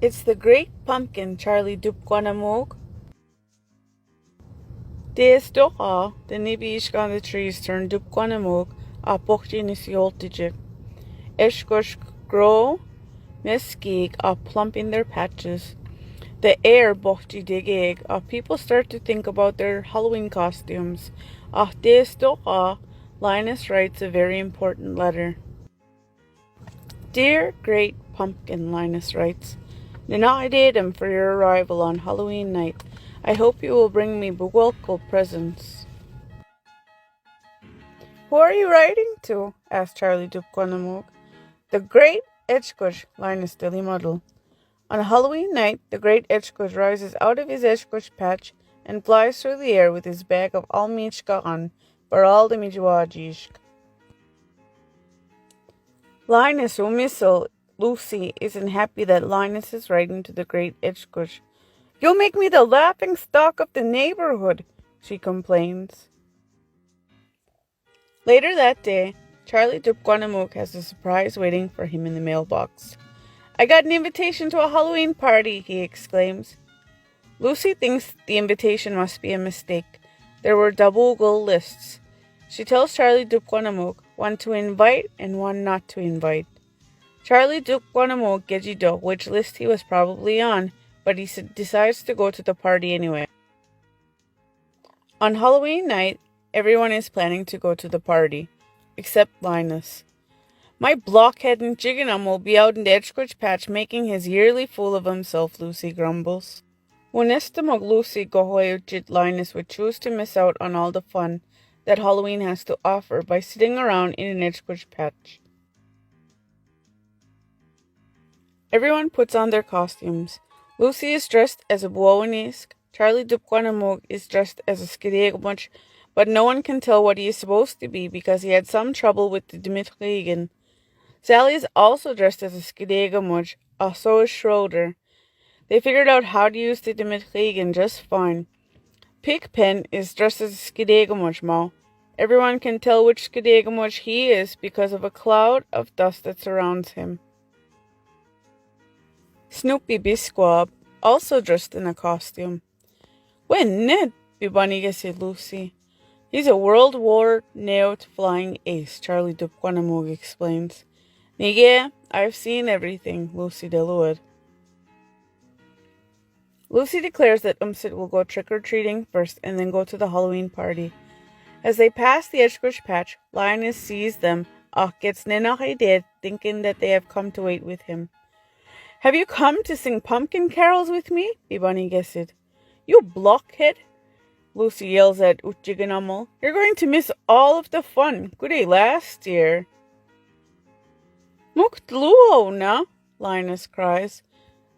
It's the great pumpkin, Charlie Tupkwanamu'k. Des doha, the nibish on the trees turned Tupkwanamu'k, a pochtinis yoltige. Eshkush grow, mesquig, a plump in their patches. The air bochti digig, people start to think about their Halloween costumes. Des doha, Linus writes a very important letter. Dear Great Pumpkin, Linus writes, Ninaidadam for your arrival on Halloween night. I hope you will bring me bewilkul presents. Who are you writing to? Asked Charlie Tupkwanamu'k. The Great Ejkuj, Linus dilly muddle. On Halloween night, the Great Ejkuj rises out of his Ejkuj patch and flies through the air with his bag of almichka on for all the mijuajishk. Linus Umisel, Lucy, isn't happy that Linus is writing to the Great Ejkuj. You'll make me the laughing stock of the neighborhood, she complains. Later that day, Charlie Tupkwanamu'k has a surprise waiting for him in the mailbox. I got an invitation to a Halloween party, he exclaims. Lucy thinks the invitation must be a mistake. There were double lists. She tells Charlie Tupkwanamu'k one to invite and one not to invite. Charlie Tupkwanamu'k gejido which list he was probably on, but he decides to go to the party anyway. On Halloween night, everyone is planning to go to the party, except Linus. My blockhead and Jigganum will be out in the Ejkuj patch making his yearly fool of himself, Lucy grumbles. Wunestamog Lucy gohoyujit Linus would choose to miss out on all the fun that Halloween has to offer by sitting around in an Ejkuj patch. Everyone puts on their costumes. Lucy is dressed as a buonisk, Charlie Tupkwanamu'k is dressed as a skidegmuch, but no one can tell what he is supposed to be because he had some trouble with the Dimitrigan. Sally is also dressed as a skidegmuch, so is Schroeder. They figured out how to use the Dimitrigan just fine. Pigpen is dressed as a skidegmuch mo. Everyone can tell which skidegmuch he is because of a cloud of dust that surrounds him. Snoopy Bisquab, also dressed in a costume. When Ned, Bibaniga said Lucy. He's a World War Neot flying ace, Charlie Tupkwanamu'k explains. Nige, I've seen everything, Lucy delued. Lucy declares that Umsit will go trick-or-treating first and then go to the Halloween party. As they pass the Ejkuj patch, Linus sees them, gets dead, thinking that they have come to wait with him. Have you come to sing pumpkin carols with me? Bibani guessed. You blockhead, Lucy yells at Uchiganumel. You're going to miss all of the fun. Good day last year. Muktluo na, Linus cries.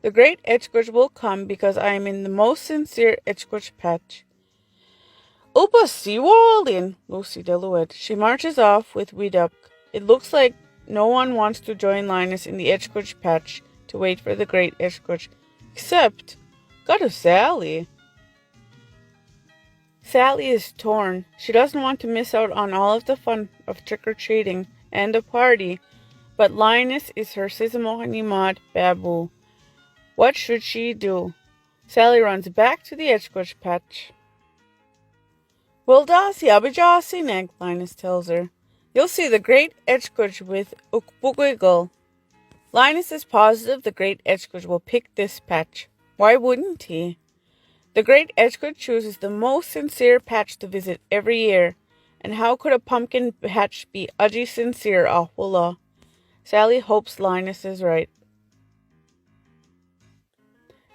The great Ejkuj will come because I am in the most sincere Ejkuj patch. Upa Siwaldin, Lucy delued. She marches off with Widup. It looks like no one wants to join Linus in the Ejkuj patch to wait for the great Ejkuj, except got a Sally. Sally is torn. She doesn't want to miss out on all of the fun of trick-or-treating and the party, but Linus is her Sisimohanimad babu. What should she do? Sally runs back to the Ejkuj patch. Well, Dasi Abijasinek, Linus tells her. You'll see the great Ejkuj with Ukbugwiggle. Linus is positive the great Ejkuj will pick this patch. Why wouldn't he? The great Ejkuj chooses the most sincere patch to visit every year, and how could a pumpkin patch be udgy sincere, ahwullah? Sally hopes Linus is right.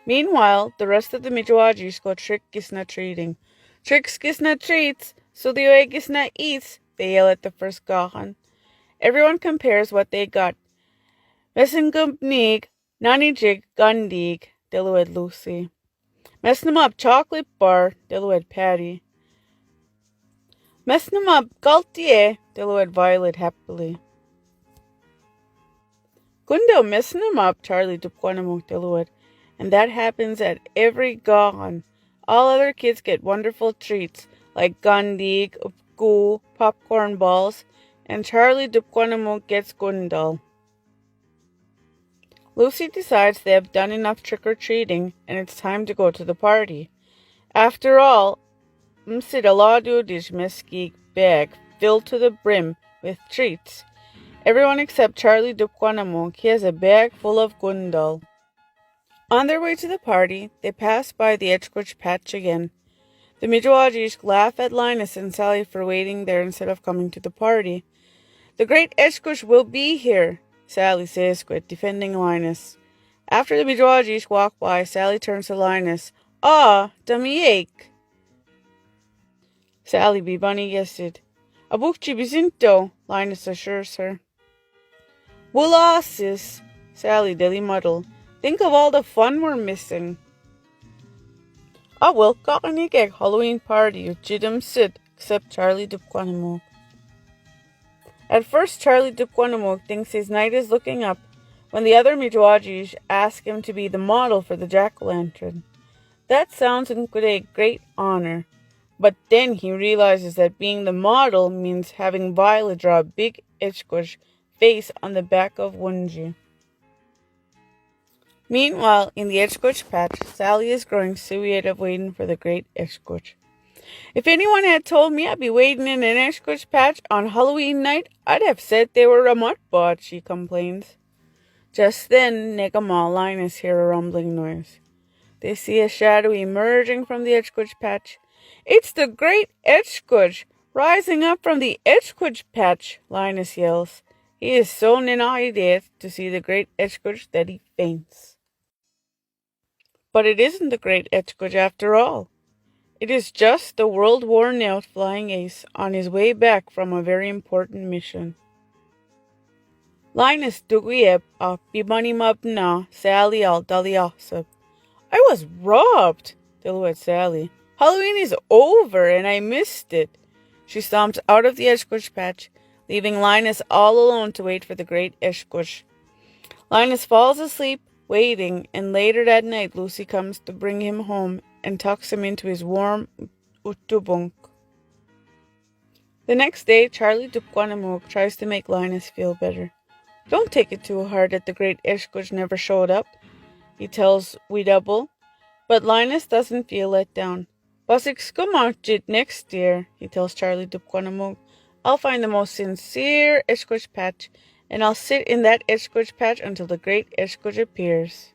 Meanwhile, the rest of the Mijuajis go trick gisna treating. Tricks gisna treats, so the oe gisna eats, they yell at the first gahan. Everyone compares what they got. Messingumnig, nanijig, gundig, delued Lucy. Messnum up chocolate bar, delued Patty. Messnum up galtier, delued Violet happily. Gundo messnum up, Charlie Tupkwanamu'k delued. And that happens at every gahan. All other kids get wonderful treats, like gundig, upgu, popcorn balls, and Charlie Tupkwanamu'k gets gundal. Lucy decides they have done enough trick-or-treating and it's time to go to the party. After all, Msidaladu Dijmeski bag filled to the brim with treats. Everyone except Charlie Tupkwanamu'k. He has a bag full of gundal. On their way to the party, they pass by the Ejkuj patch again. The Midrawajish laugh at Linus and Sally for waiting there instead of coming to the party. The great Ejkuj will be here, Sally says, quit defending Linus. After the Midrawajish walk by, Sally turns to Linus. Ah, Damiek. Sally be bunny guessed. Abukchi bizinto, Linus assures her. Wula, sis, Sally dilly muddle. Think of all the fun we're missing. I will kanik egg Halloween party with Jidam Sid, except Charlie Tupkwanamu'k. At first, Charlie Tupkwanamu'k thinks his night is looking up when the other Midrawajish ask him to be the model for the jack-o'-lantern. That sounds like a great honor, but then he realizes that being the model means having Violet draw a big Ejkuj face on the back of Wunji. Meanwhile, in the Ejkuj patch, Sally is growing suited waiting for the great Ejkuj. If anyone had told me I'd be waiting in an Ejkuj patch on Halloween night, I'd have said they were a muttbot, she complains. Just then, Negamal Linus hear a rumbling noise. They see a shadow emerging from the Ejkuj patch. It's the great Ejkuj, rising up from the Ejkuj patch, Linus yells. He is so ninahidet to see the great Ejkuj that he faints. But it isn't the great Ejkuj after all. It is just the world-worn-out flying ace on his way back from a very important mission. Linus Dugieb a Bibanimabna Sally al Daliasab. I was robbed, Dilwet Sally. Halloween is over and I missed it. She stomps out of the Ejkuj patch, leaving Linus all alone to wait for the great Ejkuj. Linus falls asleep, waiting, and later that night Lucy comes to bring him home and tucks him into his warm utubunk. The next day, Charlie Tupkwanamu'k tries to make Linus feel better. Don't take it too hard that the great Ejkuj never showed up, he tells Weedouble, but Linus doesn't feel let down. Basikskumuchit next year, he tells Charlie Tupkwanamu'k. I'll find the most sincere Ejkuj patch, and I'll sit in that Ejkuj patch until the great Ejkuj appears.